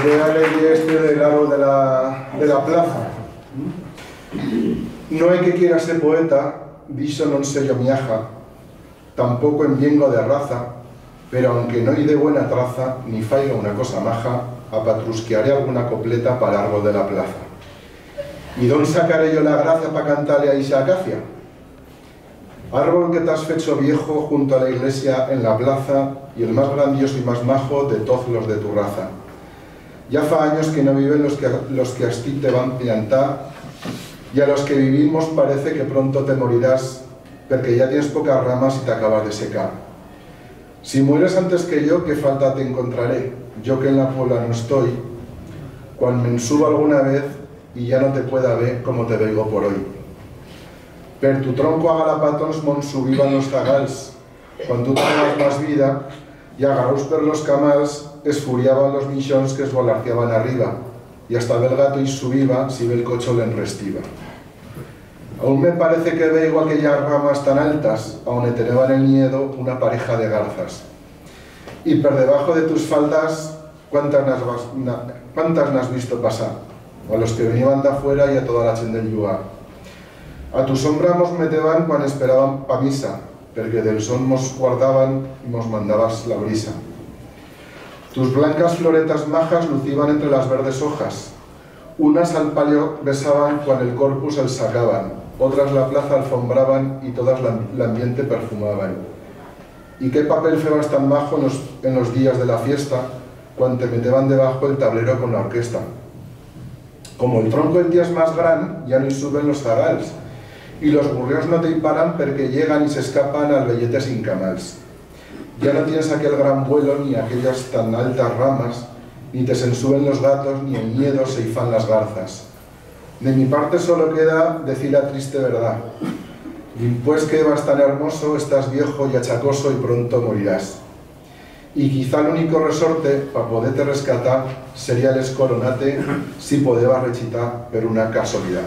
Voy a leer este del árbol de la plaza. No hai que quiera ser poeta, diso non sello miaja, tampoco en viengo de raza, pero aunque no hay de buena traza, ni faiga una cosa maja, apatrusquearé alguna copleta para árbol de la plaza. ¿Y dónde sacaré yo la gracia para cantarle a esa acacia? Árbol que te has fecho viejo junto a la iglesia en la plaza y el más grandioso y más majo de todos los de tu raza. Ya fa años que no viven los que a ti te van plantar y a los que vivimos parece que pronto te morirás porque ya tienes pocas ramas y te acabas de secar. Si mueres antes que yo, ¿qué falta te encontraré? Yo que en la Puebla no estoy, cuando me ensubo alguna vez y ya no te pueda ver como te veigo por hoy. Per tu tronco a galapatons mon subiban los zagals, quan tu tenies más vida y agarraus per los camals esfuriaban los millons que esvolarciaban arriba y hasta ver el gato y subiva si ve el cocho le enrestiva. Aún me parece que veigo aquellas ramas tan altas, aún teneban el miedo una pareja de garzas. Y per debajo de tus faldas, ¿cuántas n'has visto pasar? A los que venían de afuera y a toda la gent del lugar. A tu sombra mos meteban quan esperaban pa misa, perquè del sol mos guardaban y mos mandabas la brisa. Tus blancas floretas majas luciban entre las verdes hojas. Unas al palio besaban cuando el corpus el sacaban, otras la plaza alfombraban y todas el ambiente perfumaban. ¿Y qué papel febas tan majo en los días de la fiesta, cuando te meteban debajo el tablero con la orquesta? Como el tronco el día es más gran, ya no suben los zagals, y los burreos no te paran porque llegan y se escapan al bellete sin camals. Ya no tienes aquel gran vuelo ni aquellas tan altas ramas, ni te sensuben los gatos, ni en miedo se ifan las garzas. De mi parte solo queda decir la triste verdad. Pues que vas tan hermoso, estás viejo y achacoso y pronto morirás. Y quizá el único resorte para poderte rescatar sería el escoronate si podebas rechitar per una casualidad.